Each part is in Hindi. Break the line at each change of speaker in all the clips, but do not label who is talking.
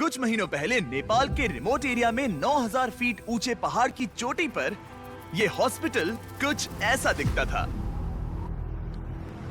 कुछ महीनों पहले नेपाल के रिमोट एरिया में 9000 फीट ऊंचे पहाड़ की चोटी पर ये हॉस्पिटल कुछ ऐसा दिखता था।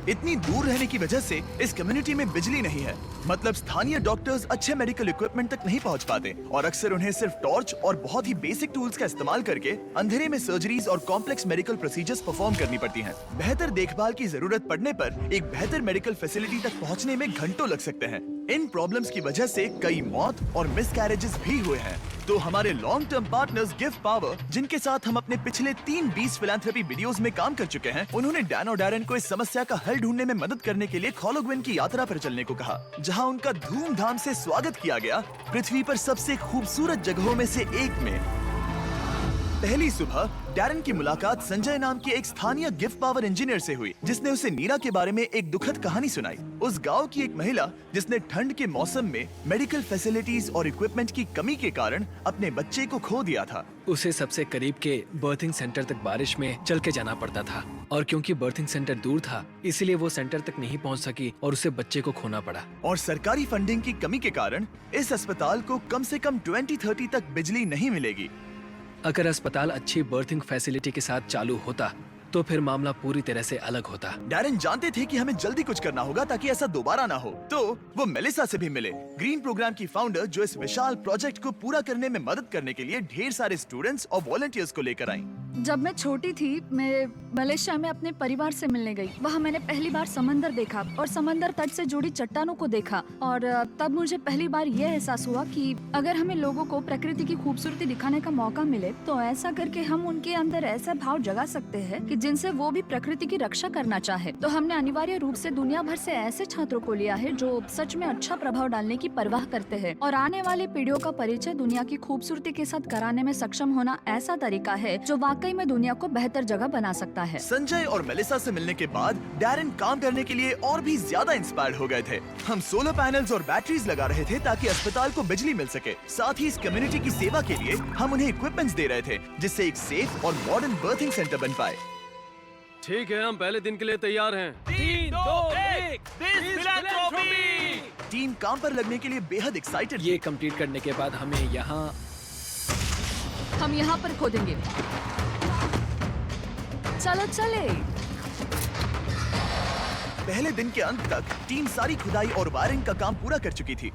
इतनी दूर रहने की वजह से इस कम्युनिटी में बिजली नहीं है, मतलब स्थानीय डॉक्टर्स अच्छे मेडिकल इक्विपमेंट तक नहीं पहुंच पाते और अक्सर उन्हें सिर्फ टॉर्च और बहुत ही बेसिक टूल्स का इस्तेमाल करके अंधेरे में सर्जरीज और कॉम्प्लेक्स मेडिकल प्रोसीजर्स परफॉर्म करनी पड़ती हैं। बेहतर देखभाल की जरूरत पड़ने पर एक बेहतर मेडिकल फैसिलिटी तक पहुंचने में घंटों लग सकते हैं। इन प्रॉब्लम्स की वजह से कई मौत और मिसकैरेजेस भी हुए हैं। तो हमारे long term partners give power, जिनके साथ हम अपने पिछले 3 फिलैंथ्रोपी वीडियोस में काम कर चुके हैं, उन्होंने डैन और डैरेन को इस समस्या का हल ढूंढने में मदद करने के लिए खोलोग्विन की यात्रा पर चलने को कहा, जहां उनका धूमधाम से स्वागत किया गया पृथ्वी पर सबसे खूबसूरत जगहों में से एक में। पहली सुबह डैरेन की मुलाकात संजय नाम के एक स्थानीय गिव पावर इंजीनियर से हुई, जिसने उसे नीरा के बारे में एक दुखद कहानी सुनाई। उस गांव की एक महिला जिसने ठंड के मौसम में मेडिकल फैसिलिटीज और इक्विपमेंट की कमी के कारण अपने बच्चे को खो दिया था।
उसे सबसे करीब के बर्थिंग सेंटर तक बारिश में चल के जाना पड़ता था और क्योंकि बर्थिंग सेंटर दूर था, इसीलिए वो सेंटर तक नहीं पहुंच सकी और उसे बच्चे को खोना पड़ा।
और सरकारी फंडिंग की कमी के कारण इस अस्पताल को कम से कम 2030 तक बिजली नहीं मिलेगी।
अगर अस्पताल अच्छी बर्थिंग फैसिलिटी के साथ चालू होता तो फिर मामला पूरी तरह से अलग होता।
डैरेन जानते थे कि हमें जल्दी कुछ करना होगा ताकि ऐसा दोबारा ना हो, तो वो मेलिसा से भी मिले, ग्रीन प्रोग्राम की फाउंडर, जो इस विशाल प्रोजेक्ट को पूरा करने में मदद करने के लिए ढेर सारे स्टूडेंट्स और वॉलंटियर्स को लेकर आई।
जब मैं छोटी थी, मैं मलेशिया में अपने परिवार से मिलने गई। वहाँ मैंने पहली बार समंदर देखा और समंदर तट से जुड़ी चट्टानों को देखा और तब मुझे पहली बार यह एहसास हुआ कि अगर हमें लोगों को प्रकृति की खूबसूरती दिखाने का मौका मिले तो ऐसा करके हम उनके अंदर ऐसा भाव जगा सकते हैं कि जिनसे वो भी प्रकृति की रक्षा करना चाहे। तो हमने अनिवार्य रूप से दुनिया भर से ऐसे छात्रों को लिया है जो सच में अच्छा प्रभाव डालने की परवाह करते हैं और आने वाली पीढ़ियों का परिचय दुनिया की खूबसूरती के साथ कराने में सक्षम होना ऐसा तरीका है जो वाकई में दुनिया को बेहतर जगह बना सकता है।
संजय और मेलिसा से मिलने के बाद डैरेन काम करने के लिए और भी ज्यादा इंस्पायर्ड हो गए थे। हम सोलर पैनल्स और बैटरीज लगा रहे थे ताकि अस्पताल को बिजली मिल सके। साथ ही इस कम्युनिटी की सेवा के लिए हम उन्हें इक्विपमेंट्स दे रहे थे, जिससे एक सेफ और मॉडर्न बर्थिंग सेंटर बन पाए।
ठीक है, हम पहले दिन के लिए तैयार हैं।
3, 2, 1 फिलैंथ्रोपी।
टीम काम पर लगने के लिए बेहद एक्साइटेड।
ये कंप्लीट करने के बाद हम
यहाँ पर खोदेंगे। चलो चले।
पहले दिन के अंत तक टीम सारी खुदाई और वायरिंग का काम पूरा कर चुकी थी।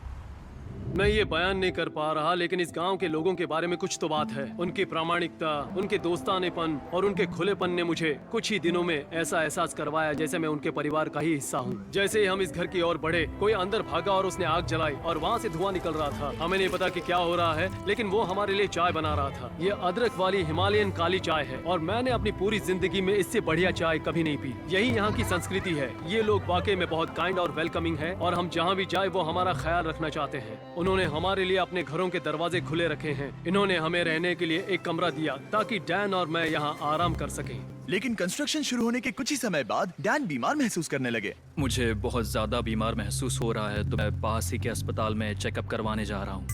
मैं ये बयान नहीं कर पा रहा, लेकिन इस गांव के लोगों के बारे में कुछ तो बात है। उनकी प्रामाणिकता, उनके दोस्तानेपन और उनके खुलेपन ने मुझे कुछ ही दिनों में ऐसा एहसास करवाया जैसे मैं उनके परिवार का ही हिस्सा हूँ। जैसे ही हम इस घर की ओर बढ़े, कोई अंदर भागा और उसने आग जलाई और वहाँ से धुआं निकल रहा था। हमें नहीं पता कि क्या हो रहा है, लेकिन वो हमारे लिए चाय बना रहा था। ये अदरक वाली हिमालयन काली चाय है और मैंने अपनी पूरी जिंदगी में इससे बढ़िया चाय कभी नहीं पी। यही यहाँ की संस्कृति है। ये लोग वाकई में बहुत काइंड और वेलकमिंग है और हम जहाँ भी जाए वो हमारा ख्याल रखना चाहते हैं। उन्होंने हमारे लिए अपने घरों के दरवाजे खुले रखे हैं। इन्होंने हमें रहने के लिए एक कमरा दिया ताकि डैन और मैं यहाँ आराम कर सकें।
लेकिन कंस्ट्रक्शन शुरू होने के कुछ ही समय बाद डैन बीमार महसूस करने लगे।
मुझे बहुत ज्यादा बीमार महसूस हो रहा है, तो मैं पास ही के अस्पताल में चेकअप करवाने जा रहा हूँ।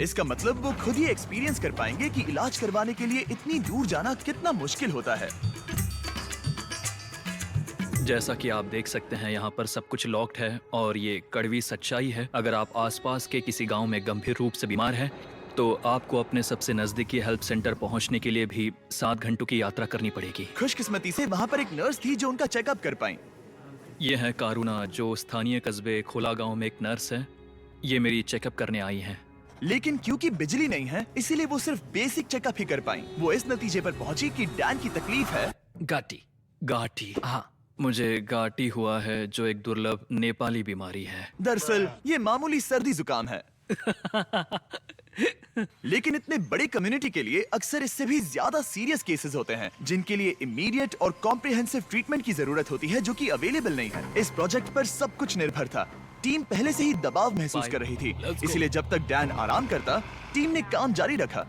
इसका मतलब वो खुद ही एक्सपीरियंस कर पाएंगे कि इलाज करवाने के लिए इतनी दूर जाना कितना मुश्किल होता है।
जैसा कि आप देख सकते हैं, यहाँ पर सब कुछ लॉक्ड है और ये कड़वी सच्चाई है। अगर आप आसपास के किसी गांव में गंभीर रूप से बीमार हैं, तो आपको अपने सबसे नजदीकी हेल्प सेंटर पहुंचने के लिए भी 7 घंटों की यात्रा करनी पड़ेगी।
खुशकिस्मती से वहाँ पर एक नर्स थी जो उनका चेकअप कर पाई।
ये है कारुना, जो स्थानीय कस्बे खोला गाँव में एक नर्स है। ये मेरी चेकअप करने आई है।
लेकिन क्योंकि बिजली नहीं है, इसीलिए वो सिर्फ बेसिक चेकअप ही कर पाई। वो इस नतीजे पर पहुंची कि डैन की तकलीफ है
गाटी।
हाँ,
मुझे गाटी हुआ है, जो एक दुर्लभ नेपाली बीमारी है।
दरअसल ये मामूली सर्दी जुकाम है। लेकिन इतने बड़ी कम्युनिटी के लिए अक्सर इससे भी ज्यादा सीरियस केसेस होते हैं, जिनके लिए इमीडिएट और कॉम्प्रिहेंसिव ट्रीटमेंट की जरूरत होती है, जो कि अवेलेबल नहीं है। इस प्रोजेक्ट पर सब कुछ निर्भर था। टीम पहले से ही दबाव महसूस कर रही थी, इसलिए जब तक डैन आराम करता, टीम ने काम जारी रखा।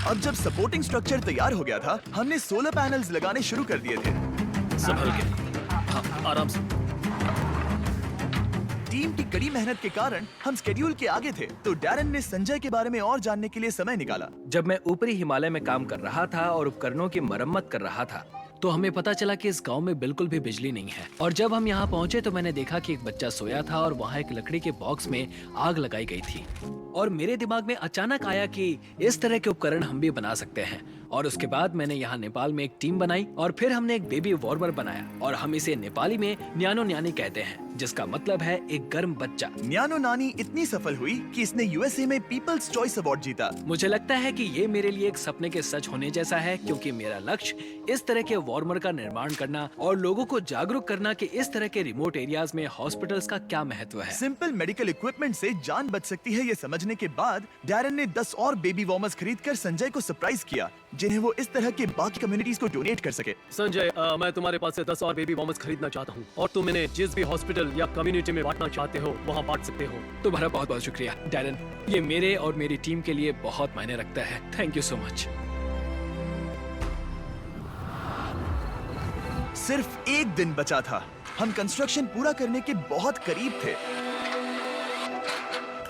अब जब सपोर्टिंग स्ट्रक्चर तैयार हो गया था, हमने सोलर पैनल्स लगाने शुरू कर दिए थे।
संभल के, हाँ, आराम से।
टीम की कड़ी मेहनत के कारण हम स्केड्यूल के आगे थे, तो डैरन ने संजय के बारे में और जानने के लिए समय निकाला।
जब मैं ऊपरी हिमालय में काम कर रहा था और उपकरणों की मरम्मत कर रहा था, तो हमें पता चला कि इस गांव में बिल्कुल भी बिजली नहीं है। और जब हम यहाँ पहुँचे तो मैंने देखा कि एक बच्चा सोया था और वहाँ एक लकड़ी के बॉक्स में आग लगाई गई थी। और मेरे दिमाग में अचानक आया कि इस तरह के उपकरण हम भी बना सकते हैं। और उसके बाद मैंने यहाँ नेपाल में एक टीम बनाई और फिर हमने एक बेबी वार्मर बनाया, और हम इसे नेपाली में न्यानो न्यानी कहते हैं, जिसका मतलब है एक गर्म बच्चा।
न्यानो नानी इतनी सफल हुई कि इसने यूएसए में पीपल्स चॉइस अवार्ड जीता।
मुझे लगता है कि ये मेरे लिए एक सपने के सच होने जैसा है, क्योंकि मेरा लक्ष्य इस तरह के वार्मर का निर्माण करना और लोगों को जागरूक करना कि इस तरह के रिमोट एरियाज में हॉस्पिटल्स का क्या महत्व है।
सिंपल मेडिकल इक्विपमेंट से जान बच सकती है, ये समझने के बाद डैरन ने 10 और बेबी वार्मर्स खरीदकर संजय को सरप्राइज किया, जिन्हें वो इस तरह के बाकी कम्युनिटीज को डोनेट कर सके।
संजय, मैं तुम्हारे पास से 10 और बेबी वार्मर्स खरीदना चाहता हूँ, और तुम इन्हें जिस भी हॉस्पिटल या कम्युनिटी में बांटना चाहते हो वहाँ बांट सकते हो।
तुम्हारा बहुत बहुत शुक्रिया डैरन, ये मेरे और मेरी टीम के लिए बहुत मायने रखता है। Thank you so much.
सिर्फ एक दिन बचा था, हम कंस्ट्रक्शन पूरा करने के बहुत करीब थे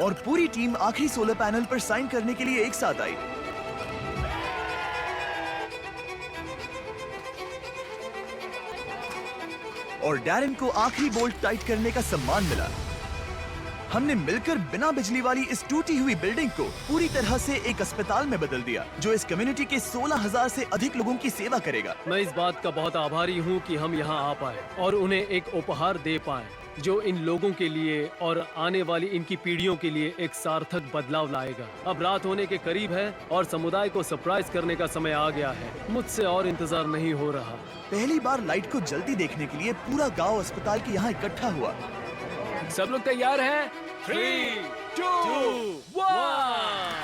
और पूरी टीम आखिरी सोलर पैनल पर साइन करने के लिए एक साथ आई। और डैरन को आखिरी बोल्ट टाइट करने का सम्मान मिला। हमने मिलकर बिना बिजली वाली इस टूटी हुई बिल्डिंग को पूरी तरह से एक अस्पताल में बदल दिया, जो इस कम्युनिटी के 16,000 से अधिक लोगों की सेवा करेगा।
मैं इस बात का बहुत आभारी हूँ कि हम यहाँ आ पाए और उन्हें एक उपहार दे पाए जो इन लोगों के लिए और आने वाली इनकी पीढ़ियों के लिए एक सार्थक बदलाव लाएगा। अब रात होने के करीब है और समुदाय को सरप्राइज करने का समय आ गया है। मुझसे और इंतजार नहीं हो रहा।
पहली बार लाइट को जल्दी देखने के लिए पूरा गांव अस्पताल के यहाँ इकट्ठा हुआ।
सब लोग तैयार हैं? 3, 2, 1।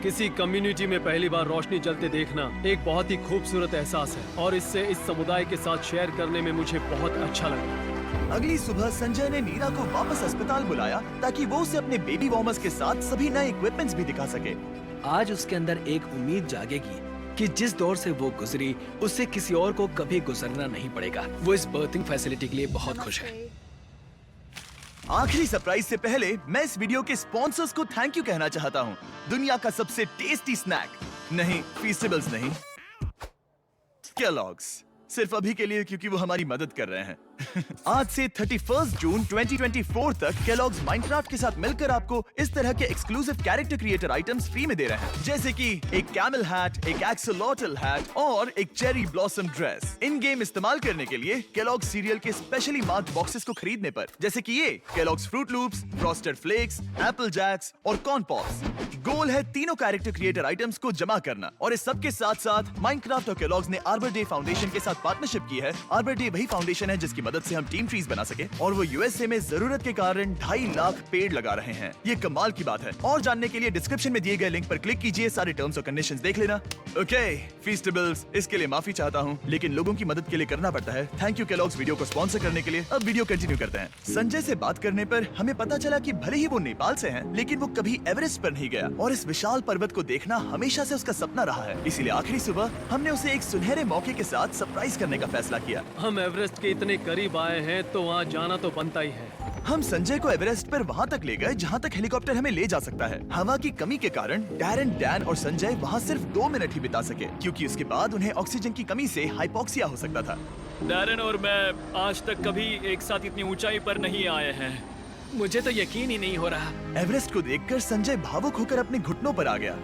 किसी कम्युनिटी में पहली बार रोशनी जलते देखना एक बहुत ही खूबसूरत एहसास है, और इससे इस समुदाय के साथ शेयर करने में मुझे बहुत अच्छा लगा।
अगली सुबह संजय ने नीरा को वापस अस्पताल बुलाया ताकि वो उसे अपने बेबी वार्मर्स के साथ सभी नए इक्विपमेंट्स भी दिखा सके।
आज उसके अंदर एक उम्मीद जागेगी कि जिस दौर से वो गुजरी उससे किसी और को कभी गुजरना नहीं पड़ेगा। वो इस बर्थिंग फैसिलिटी के लिए बहुत खुश है।
आखिरी सरप्राइज से पहले मैं इस वीडियो के स्पॉन्सर्स को थैंक यू कहना चाहता हूँ। दुनिया का सबसे टेस्टी स्नैक, नहीं फीस्टेबल्स नहीं, केलॉग्स। सिर्फ अभी के लिए, क्योंकि वो हमारी मदद कर रहे हैं। आज से 31 जून 2024 तक केलॉग्स माइनक्राफ्ट के साथ मिलकर आपको इस तरह के exclusive character creator items free में दे रहे हैं, जैसे कि एक कैमल हैट, एक एक्सोलॉटल हैट और एक cherry blossom dress. In game इस्तेमाल करने के लिए केलॉग्स सीरियल के स्पेशली मार्क्ड बॉक्सेस को खरीदने पर, जैसे कि ये Kellogg's Froot Loops, Frosted Flakes, Apple Jacks और कॉर्न पॉप्स। गोल है तीनों कैरेक्टर क्रिएटर आइटम्स को जमा करना, और इस सब के साथ साथ माइनक्राफ्ट और केलॉग्स ने आर्बर डे फाउंडेशन के साथ पार्टनरशिप की है। आर्बर डे वही फाउंडेशन है जिसकी मदद से हम टीम ट्रीज बना सके, और वो यूएसए में जरूरत के कारण 2.5 लाख पेड़ लगा रहे हैं। ये कमाल की बात है। और जानने के लिए डिस्क्रिप्शन में दिए गए लिंक पर क्लिक कीजिए, सारे टर्म्स और कंडीशंस देख लेना। ओके फीस्टेबल्स, इसके लिए माफी चाहता हूँ, लेकिन लोगों की मदद के लिए करना पड़ता है। थैंक यू केलॉग्स वीडियो को स्पॉन्सर करने के लिए। अब वीडियो कंटिन्यू करते हैं। संजय से बात करने पर हमें पता चला कि भले ही वो नेपाल से हैं, लेकिन वो कभी एवरेस्ट पर नहीं गया, और इस विशाल पर्वत को देखना हमेशा से उसका सपना रहा है। इसीलिए आखिरी सुबह हमने उसे एक सुनहरे मौके के साथ सरप्राइज करने का फैसला किया।
हम एवरेस्ट के इतने करीब आए हैं तो वहाँ जाना तो बनता ही है।
हम संजय को एवरेस्ट पर वहाँ तक ले गए जहाँ तक हेलीकॉप्टर हमें ले जा सकता है। हवा की कमी के कारण डैरन, डैन और संजय वहाँ सिर्फ 2 मिनट ही बिता सके, क्योंकि उसके बाद उन्हें ऑक्सीजन की कमी से हाइपोक्सिया हो सकता था।
डैरन और मैं आज तक कभी एक साथ इतनी ऊंचाई पर नहीं आए हैं।
मुझे तो यकीन ही नहीं हो रहा।
एवरेस्ट को देखकर संजय भावुक होकर अपने घुटनों पर आ गया।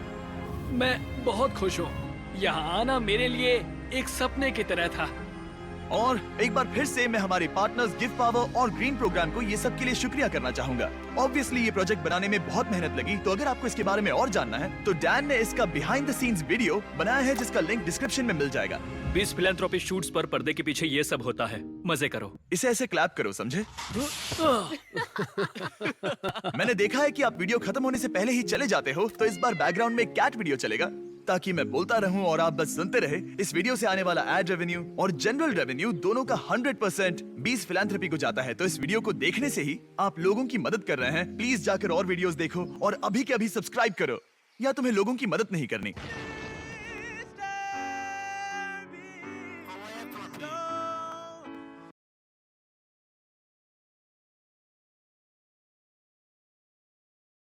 मैं बहुत खुश हूँ। यहाँ आना मेरे लिए एक सपने की तरह था।
और एक बार फिर से मैं हमारे पार्टनर्स गिव पावर और ग्रीन प्रोग्राम को ये सब के लिए शुक्रिया करना चाहूंगा। ऑब्वियसली ये प्रोजेक्ट बनाने में बहुत मेहनत लगी, तो अगर आपको इसके बारे में और जानना है तो डैन ने इसका बिहाइंड द सीन्स वीडियो बनाया है, जिसका लिंक डिस्क्रिप्शन में मिल जाएगा।
20 फिलैंथ्रोपी शूट्स पर पर्दे के पीछे ये सब होता है। मजे करो।
इसे ऐसे क्लैप करो, समझे? मैंने देखा है कि आप वीडियो खत्म होने से पहले ही चले जाते हो, तो इस बार बैकग्राउंड में कैट वीडियो चलेगा ताकि मैं बोलता रहूं और आप बस सुनते रहे। इस वीडियो से आने वाला एड रेवेन्यू और जनरल रेवेन्यू दोनों का 100% बीस फिलैंथ्रोपी को जाता है। तो इस वीडियो को देखने से ही आप लोगों की मदद कर रहे हैं। प्लीज जाकर और वीडियोस देखो और अभी के अभी सब्सक्राइब करो, या तुम्हें लोगों की मदद नहीं करनी।